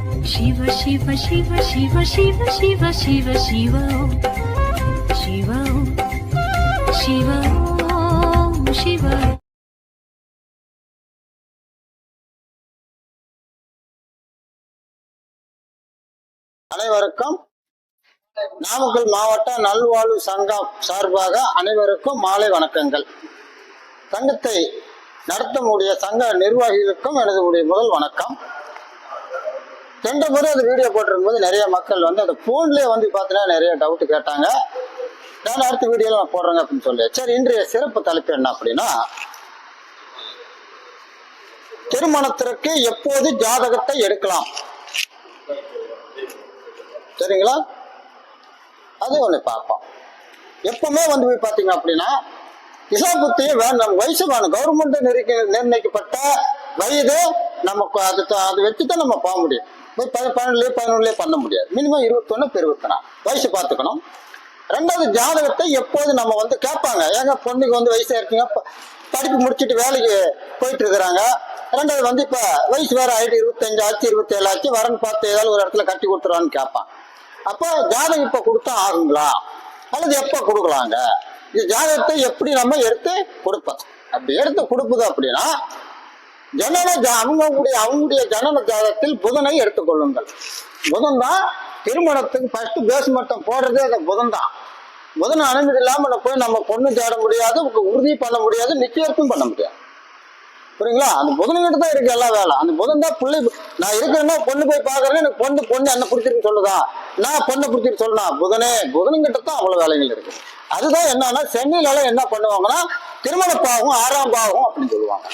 Shiva Shiva Shiva Shiva Shiva Shiva Shiva Shiva Shiva Shiva Shiva. அனைவருக்கும் நாமக்கல் மாவட்ட நல்வாழ்வு சங்கம் சார்பாக அனைவருக்கும் மாலை வணக்கங்கள். சங்கத்தை நடத்தக்கூடிய சங்க நிர்வாகிகளுக்கும் எனது முதல் வணக்கம். ரெண்டு முறை அது வீடியோ போட்டிருக்கும் போது நிறைய மக்கள் வந்து அந்த போன்லயே வந்து பார்த்தீங்கன்னா நிறைய டவுட் கேட்டாங்க. நான் அடுத்த வீடியோல நான் போடுறேங்க அப்படின்னு சொல்லி. சரி, இன்றைய சிறப்பு தலைப்பு என்ன அப்படின்னா, திருமணத்திற்கு எப்போது ஜாதகத்தை எடுக்கலாம், சரிங்களா? அது ஒண்ணு பார்ப்போம். எப்பவுமே வந்து போய் பார்த்தீங்க அப்படின்னா இசாபுத்தியே வேணும், வயசு வேணும். கவர்மெண்ட் நிர்ணயிக்கப்பட்ட வயது நமக்கு அது வச்சுதான் நம்ம போக முடியும். போய் 12 பண்ண முடியாது. மினிமம் 21 21 வயசு பார்த்துக்கணும். ரெண்டாவது, ஜாதகத்தை எப்போது நம்ம வந்து கேட்பாங்க, ஏங்க பொண்ணுக்கு வந்து வயசா இருக்குங்க, படிப்பு முடிச்சுட்டு வேலைக்கு போயிட்டு இருக்கிறாங்க. ரெண்டாவது வந்து இப்ப வயசு வேற ஆயிட்டு 25 ஆச்சு 27 ஆச்சு, வரன்னு பார்த்து ஏதாவது ஒரு இடத்துல கட்டி கொடுத்துருவான்னு கேட்பான். அப்போ ஜாதகம் இப்ப கொடுத்தா ஆகுங்களா அல்லது எப்ப கொடுக்கலாங்க? இது ஜாதகத்தை எப்படி நம்ம எடுத்து கொடுப்போம். அப்படி எடுத்து கொடுப்பது அப்படின்னா அவங்களுடைய ஜனன ஜாதகத்தில் புதனை எடுத்துக்கொள்ளுங்கள். புதன் தான் திருமணத்துக்கு ஃபர்ஸ்ட் பேஸ் மட்டம் போடுறதே அந்த புதன் தான். புதன் அனுமதி இல்லாம போய் நம்ம பொண்ணு தேட முடியாது, உறுதி பண்ண முடியாது, நிச்சயத்தும் பண்ண முடியாது. புரியுங்களா? அந்த புதன்கிட்ட தான் இருக்கு எல்லா வேலை. அந்த புதன் தான் பிள்ளை, நான் இருக்கிறேன்னா பொண்ணு போய் பாக்குறேன், எனக்கு பொண்ணு என்ன பிடிச்சிருக்கு சொல்லுதா, நான் பொண்ணை பிடிச்சிருக்கு சொல்லலாம். புதன்கிட்ட தான் அவ்வளவு வேலைகள் இருக்கு. அதுதான் என்னன்னா, சென்னையில என்ன பண்ணுவாங்கன்னா திருமண பாவம் 6ஆம் பாவம் அப்படின்னு சொல்லுவாங்க,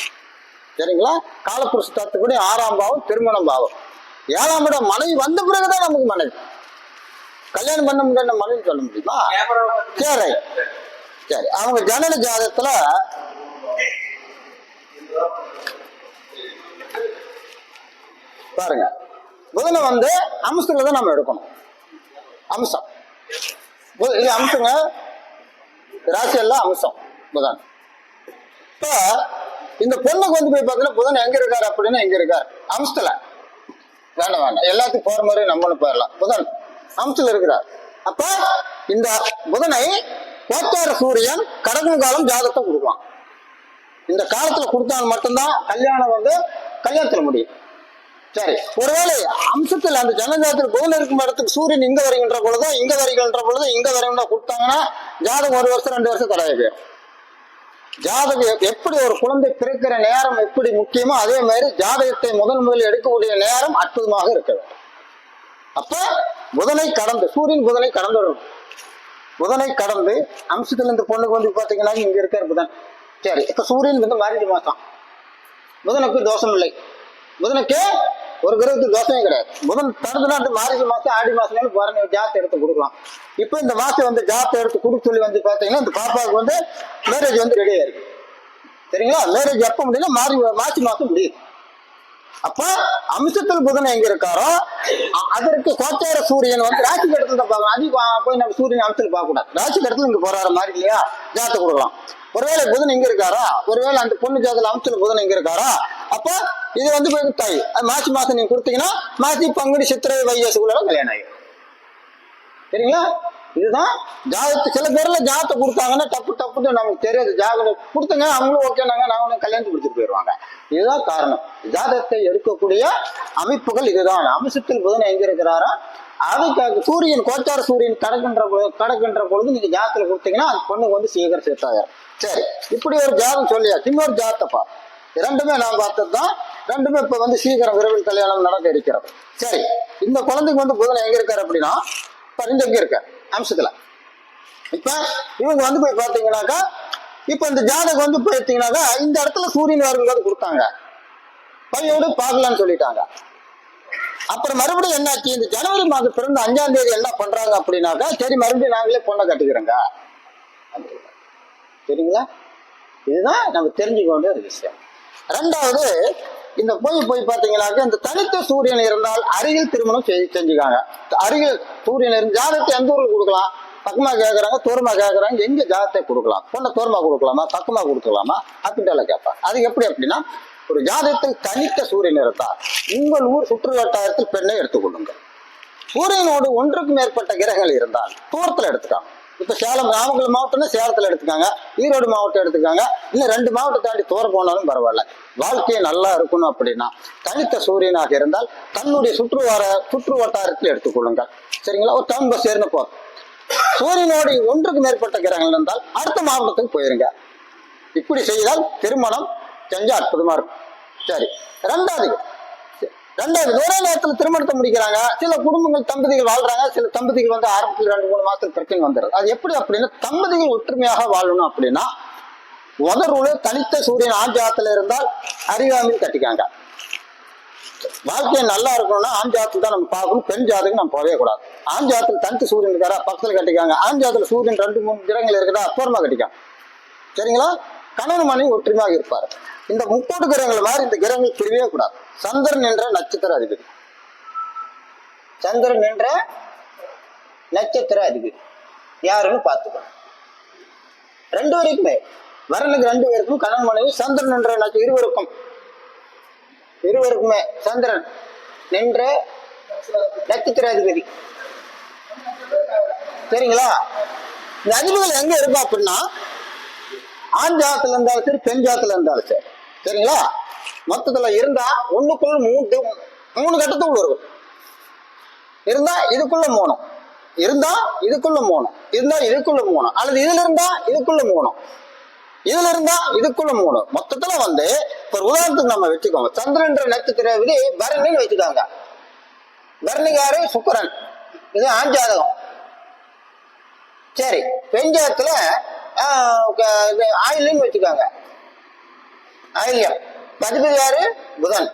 சரிங்களா? காலப்புருஷ தத்துப்படி 6ஆம் பாவம் திருமணம் பாவம். 7ஆம் இடம் மனைவி வந்த பிறகுதான் நமக்கு மனைவி. கல்யாணம் பண்ண முடியாத மனைவி சொல்ல முடியுமா? சரி சரி, அவங்க ஜனன ஜாதகத்துல பாருங்க, புதனை வந்து அம்சத்துல தான் நம்ம எடுக்கணும். அம்சம் இது அம்சங்க, ராசி எல்லாம் அம்சம் புதன். இப்ப இந்த பொண்ணுக்கு வந்து போய் பார்த்தீங்கன்னா புதன் எங்க இருக்காரு அப்படின்னா எங்க இருக்காரு அம்சத்துல. வேண்டாம் எல்லாத்துக்கும் போற மாதிரி நம்மளும் போயிடலாம். புதன் அம்சத்துல இருக்கிறார். அப்ப இந்த புதனை கோச்சார சூரியன் கடக்கும் காலம் ஜாதகத்தை கொடுக்கலாம். இந்த காலத்துல கொடுத்தால் மட்டும்தான் கல்யாணம் வந்து கல்யாணத்துல முடியும். சரி, ஒருவேளை அம்சத்துல அந்த ஜனஜாதத்தில் புதன் இருக்கும் இடத்துக்கு சூரியன் இங்க வருகின்ற பொழுது இங்க வருகின்ற கொடுத்தாங்கன்னா ஜாதகம் 1 வருஷம் 2 வருஷம் தடவை போயிடும். ஜாதகம் எப்படி ஒரு குழந்தை பிறக்கிற நேரம் எப்படி முக்கியமோ அதே மாதிரி ஜாதகத்தை முதலில் எடுக்கக்கூடிய நேரம் அற்புதமாக இருக்க வேண்டும். அப்ப புதனை கடந்து சூரியன் புதனை கடந்து வரும். புதனை கடந்து அம்சத்துல இந்த பொண்ணுக்கு வந்து பாத்தீங்கன்னா இங்க இருக்காரு புதன். சரி, இப்ப சூரியன் வந்து மார்கழி மாசம், புதனுக்கு தோஷம் இல்லை. புதனுக்கு ஒரு கிரகத்துக்கு தோஷமே கிடையாது. புதன் தடுத்துனா அந்த மார்கழி மாசம் ஆடி மாசம் பாருங்க ஜாத்தை எடுத்து கொடுக்கலாம். இப்ப இந்த மாசம் வந்து ஜாத்தை எடுத்து கொடுக்க சொல்லி வந்து பாத்தீங்கன்னா இந்த பாப்பாவுக்கு வந்து மேரேஜ் வந்து ரெடியா இருக்கு, சரிங்களா? மேரேஜ் எப்ப முடியும்னா மார்ச் மாசம் முடியுது. அப்ப அம்சத்தில் புதன் எங்க இருக்காரோ அதற்கு கோச்சார சூரியன் வந்து ராசி கடத்துல தான் பார்க்கணும். அதிகம் போய் நம்ம சூரியன் அம்சத்தில் பார்க்க கூடாது. ராசி கடத்துல இங்க போறாரு மாதிரி இல்லையா, ஜாத்தை கொடுக்கலாம். ஒருவேளை புதன் எங்க இருக்காரா, ஒருவேளை அந்த பொண்ணு ஜாதத்துல அம்சத்துல புதன் எங்க இருக்காரா, அப்ப இது வந்து போய் தாய் மார்ச் மாசம் நீங்க கொடுத்தீங்கன்னா மாசி பங்குனி சித்திரை வைகாசிக்குள்ள கல்யாணம் ஆகிடும், சரிங்களா? இதுதான் ஜாதகத்தை. சில பேர்ல ஜாதத்தை கொடுத்தாங்கன்னா டப்புன்னு நமக்கு தெரியாது. ஜாதகம் கொடுத்தங்க அவங்களும் ஓகேனாங்க, நாங்களும் கல்யாணத்துக்கு கொடுத்துட்டு போயிடுவாங்க. இதுதான் காரணம். ஜாதகத்தை எடுக்கக்கூடிய அமைப்புகள் இதுதான். அம்சத்தில் புதன் எங்க இருக்கிறாரோ அதுக்கு சூரியன் கோச்சார சூரியன் கடக்கின்ற பொழுது நீங்க ஜாதத்துல கொடுத்தீங்கன்னா அந்த பொண்ணுக்கு வந்து சீக்கிரம் சேர்த்தாயிரும். சரி, இப்படி ஒரு ஜாதகம் சொல்லியா. இன்னொரு ஜாதத்தை ரெண்டுமே நான் பார்த்ததுதான். ரெண்டுமே இப்ப வந்து சீக்கிரம் விரைவில் கல்யாணம் நடக்க இருக்கிறது. சரி, இந்த குழந்தைக்கு வந்து புதன் எங்க இருக்காரு அப்படின்னா பரிந்து எங்க இருக்காரு அம்சத்துல. இப்ப இவங்க வந்து போய் பாத்தீங்கன்னாக்கா இப்ப இந்த ஜாதகம் வந்து போயிட்டீங்கன்னாக்கா இந்த இடத்துல சூரியன் அவர்கள் கொடுத்தாங்க, பையோடு பார்க்கலான்னு சொல்லிட்டாங்க. அப்புறம் மறுபடியும் என்னாச்சு, இந்த ஜனவரி மாதம் பிறந்த 5ஆம் தேதி என்ன பண்றாங்க அப்படின்னாக்கா சரி மறுபடியும் நாங்களே பொண்ணை கட்டிக்கிறோங்க, சரிங்களா? இதுதான் நம்ம தெரிஞ்சுக்க வேண்டிய ஒரு விஷயம். ரெண்டாவது, இந்த போய் பாத்தீங்கன்னாக்க இந்த தனித்த சூரியன் இருந்தால் அருகில் திருமணம் செஞ்சுக்காங்க. அருகில் சூரியன் இருந்து ஜாதகத்தை எந்த ஊருக்கு கொடுக்கலாம், பக்கமா கேட்கறாங்க தூரமா கேட்கறாங்க, எங்க ஜாதகத்தை கொடுக்கலாம், பொண்ணை தூரமா கொடுக்கலாமா பக்கமா கொடுக்கலாமா அப்படின்ட்டு கேட்பாங்க. அது எப்படி அப்படின்னா ஒரு ஜாதகத்தில் தனித்த சூரியன் இருந்தால் உங்கள் ஊர் சுற்று வட்டாரத்தில் பெண்ணை எடுத்துக்கொள்ளுங்கள். சூரியனோடு ஒன்றுக்கு மேற்பட்ட கிரகங்கள் இருந்தால் தூரத்துல எடுத்துக்காங்க. இப்ப சேலம் நாமக்கல் மாவட்டம்னா சேலத்துல எடுத்துக்காங்க, ஈரோடு மாவட்டம் எடுத்துக்காங்க, இன்னும் 2 மாவட்டம் தாண்டி தூரம் போனாலும் பரவாயில்ல. வாழ்க்கையை நல்லா இருக்கணும் அப்படின்னா தனித்த சூரியனாக இருந்தால் தன்னுடைய சுற்று வட்டாரத்தில் எடுத்துக்கொள்ளுங்கள். சரிங்களா? ஒரு டவுன் பஸ் ஏறின போதும். சூரியனோடு ஒன்றுக்கு மேற்பட்ட கிரகங்கள் இருந்தால் அடுத்த மாவட்டத்துக்கு போயிருங்க. இப்படி செய்தால் திருமணம் செஞ்சா அற்புதமா இருக்கும். சரி, ரெண்டாவது ஒரே நேரத்தில் திருமணத்தை முடிக்கிறாங்க. சில குடும்பங்கள் தம்பதிகள் வாழ்றாங்க, சில தம்பதிகள் வந்து ஆரம்பத்தில் 2-3 மாசத்துக்கு பிரச்சனை வந்துடுது. அது எப்படி அப்படின்னா, தம்பதிகள் ஒற்றுமையாக வாழணும் அப்படின்னா முதல் தனித்த சூரியன் ஆண் ஜாதத்துல இருந்தால் அருகாமையில் கட்டிக்காங்க. வாழ்க்கையை நல்லா இருக்கணும்னா ஆண் ஜாதத்தில் தான் நம்ம பார்க்கணும், பெண் ஜாதகம் நம்ம போகவே கூடாது. ஆண் ஜாதத்தில் தனித்த சூரியன் இருக்காரா பக்கத்துல கட்டிக்காங்க. ஆண் ஜாதத்துல சூரியன் 2-3 கிரகங்கள் இருக்குதா அப்புறமா கட்டிக்காங்க. சரிங்களா? கணவன் மனைவி ஒற்றுமையாக இருப்பார். இந்த 30 கிரகங்கள் மாதிரி இந்த கிரகங்கள் பிரிவே கூடாது. சந்திரன் என்ற நட்சத்திர அதிபதி, சந்திரன் என்ற நட்சத்திர அதிபதி யாருன்னு பார்த்துக்கணும். 2 வரைக்குமே வரனுக்கு 2 பேருக்கும் கணவன் மனைவி சந்திரன் என்ற இருவருக்குமே சந்திரன் என்ற நட்சத்திர அதிபதி. சரிங்களா? இந்த அதிபதிகள் எங்க இருக்கும் அப்படின்னா ஆண் ஜாதத்துல இருந்தாலும் சரி, பெண் ஜாதத்துல இருந்தாலும் சரி. சரிங்களா? மொத்தத்துல இருந்தா ஒண்ணுக்குள்ள 3 கட்டத்துக்குள்ள இருக்கும். இருந்தா இதுக்குள்ள 3, இருந்தா இதுக்குள்ள 3, இருந்தா இதுக்குள்ள 3, அல்லது இதுல இருந்தா இதுக்குள்ள 3, இதுல இருந்தா இதுக்குள்ள 3. மொத்தத்துல வந்து ஒரு உதாரணத்துக்கு நம்ம வச்சுக்கோங்க. சந்திரன்ற நட்சத்திர விதி பரணின்னு வச்சுக்காங்க. பரணிகாரு சுக்கிரன், இது ஆண் ஜாதகம். சரி, பெண் ஜாதத்துல ஆயில்யம் வச்சுக்காங்க. ஆயில்யம் அதிபதி யாரு? புதன்.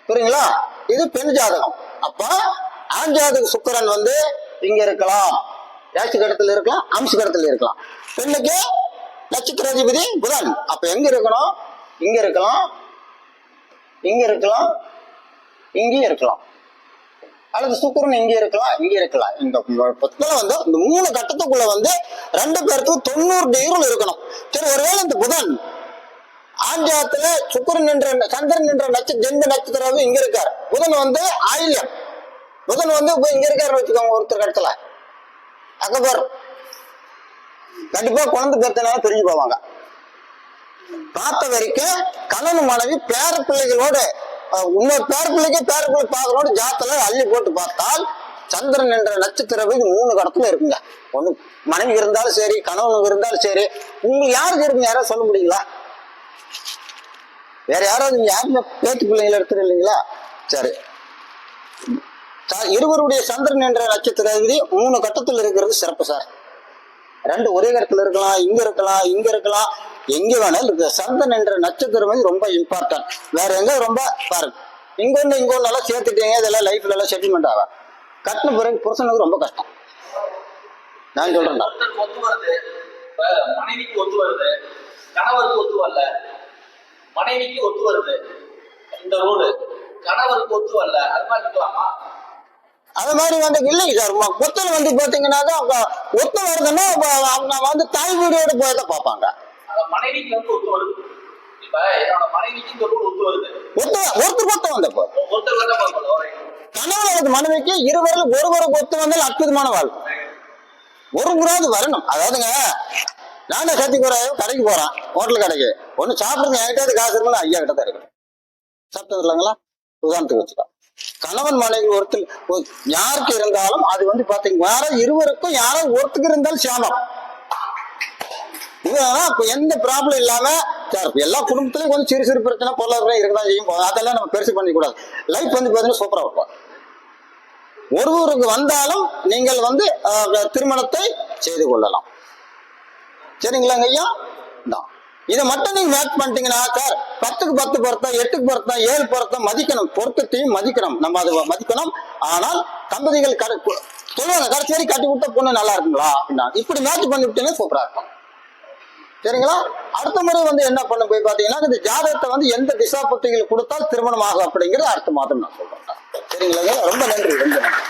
புரியுங்களா? இது பெண் ஜாதகம். அப்ப ஆண் ஜாதக சுக்கிரன் வந்து இங்க இருக்கலாம், ராசி கடத்துல இருக்கலாம், அம்ச கடத்துல இருக்கலாம். பெண்ணுக்கு நட்சத்திராதிபதி புதன். அப்ப எங்க இருக்கணும்? இங்க இருக்கலாம், இங்க இருக்கலாம், இங்கேயும் இருக்கலாம், அல்லது சுக்கிரன் இங்க இருக்கலாம், இங்க இருக்கலாம். இந்த பத்துல வந்து இந்த 3 கட்டத்துக்குள்ள வந்து 2 பேருக்கும் 90 டிகிரிகள் இருக்கணும். சரி, ஒருவேளை இந்த புதன் ஆஞ்சாத்துல சுக்கிரன் என்ற சந்திரன் என்ற நட்சத்திரம் இங்க இருக்காரு, புதன் வந்து ஆயில்யம், புதன் வந்து இங்க இருக்காருன்னு வச்சுக்கோங்க. ஒருத்தர் இடத்துல அக்கபர் கண்டிப்பா குழந்தை பெருத்தனால பிரிஞ்சு போவாங்க. பார்த்த வரைக்கும் கணவன் மனைவி பேர பிள்ளைகளோடு இன்னொரு பேரப்பிள்ளைக்கு பேரப்பிள்ளை பார்க்கறோட ஜாத்தல அள்ளி போட்டு பார்த்தால் சந்திரன் என்ற நட்சத்திரம் 3 கடத்துல இருக்குங்க. ஒண்ணு மனைவி இருந்தாலும் சரி, கணவனுக்கு இருந்தாலும் சரி. உங்களுக்கு யாருக்கு இருக்குங்க? யாராவது சொல்ல முடியுங்களா? வேற யாராவது நீங்க யாருமே பேச்சு பிள்ளைங்களை எடுத்துரு இல்லைங்களா? சரி, இருவருடைய சந்திரன் என்ற நட்சத்திர 3 கட்டத்தில் இருக்கிறது சிறப்பு சார். 2 ஒரே இடத்துல இருக்கலாம், இங்க இருக்கலாம், இங்க இருக்கலாம், எங்க வேணாலும் இருக்கு. சந்திரன் என்ற நட்சத்திரம் ரொம்ப இம்பார்ட்டன்ட். வேற எங்க ரொம்ப பாருங்க, இங்க ஒண்ணு எல்லாம் சேர்த்துட்டீங்க, இதெல்லாம் லைஃப்ல எல்லாம் செட்டில்மெண்ட் ஆகும். கட்டின பிறகு புருஷனுக்கு ரொம்ப கஷ்டம். நான் சொல்றேன், ஒத்து வருது, மனைவிக்கு ஒத்து வருது, கணவருக்கு ஒத்து வரல, மனைவிக்கு ஒத்து வருது இந்த ரோடு, கணவருக்கு ஒத்து வரல, அது மாதிரி இருக்கலாமா? அது மாதிரி வந்து இல்லைங்க சார். ஒத்துல வந்து பாத்தீங்கன்னாக்கா ஒத்து வருதுன்னா அவங்க வந்து தாய் வீடியோட போய் தான் பார்ப்பாங்க. மனைவிக்கு வந்து ஒத்து வருது. இப்ப என்னோட மனைவிக்கு இந்த ரோடு ஒத்து வருது, ஒருத்தர் வந்தப்போ கணவன் மனைவிக்கு இருவரும் ஒருவருக்கு ஒத்து வந்தால் அற்புதமான வாழ்க்கை. ஒரு முறையாவது வரணும். அதாவதுங்க, நானே சத்தி கடைக்கு போறேன், ஹோட்டல் கடைக்கு ஒண்ணு சாப்பிடுங்க, என்கிட்ட காசு இருக்குல்ல, ஐயா கிட்ட தான் இருக்கு. சாப்பிட்டது இல்லைங்களா? உதாரணத்துக்கு வச்சுக்கலாம். கணவன் மனைவி ஒருத்தர் யாருக்கு இருந்தாலும் அது வந்து பாத்தீங்க, வேற இருவருக்கும் யாரோ ஒருத்தருக்கு இருந்தாலும் சாமம். இதுதான் இப்ப எந்த ப்ராப்ளம் இல்லாம சார். எல்லா குடும்பத்திலயும் கொஞ்சம் சிறு சிறு பிரச்சனை பொருளாதாரம் இருக்கதான் செய்யும். அதெல்லாம் நம்ம பெருசு பண்ணிக்கூடாது. லைஃப் வந்து பாத்தீங்கன்னா சூப்பரா இருக்கும். ஒருவருக்கு வந்தாலும் நீங்கள் வந்து திருமணத்தை செய்து கொள்ளலாம். சரிங்களாங்க ஐயா? இதை மட்டும் நீங்க மேட்ச் பண்ணிட்டீங்கன்னா சார், 10க்கு 10 பொருத்தம், 8க்கு பொருத்தம், 7 பொருத்தம் மதிக்கணும். பொருத்தத்தையும் மதிக்கணும், நம்ம அதை மதிக்கணும். ஆனால் தம்பதிகள் சொல்லுவாங்க, கடைசி வரை கட்டி விட்ட பொண்ணு நல்லா இருக்குங்களா அப்படின்னா, இப்படி மேட்ச் பண்ணி விட்டீங்கன்னா சூப்பரா இருக்கும். சரிங்களா? அடுத்த முறை வந்து என்ன பண்ண போய் பாத்தீங்கன்னா, இந்த ஜாதகத்தை வந்து எந்த திசா புத்திகள் கொடுத்தால் திருமணம் ஆகும் அப்படிங்கிறது அடுத்த மாதம் நான் சொல்றேன். சரிங்களா? ரொம்ப நன்றி, ரொம்ப நன்றி.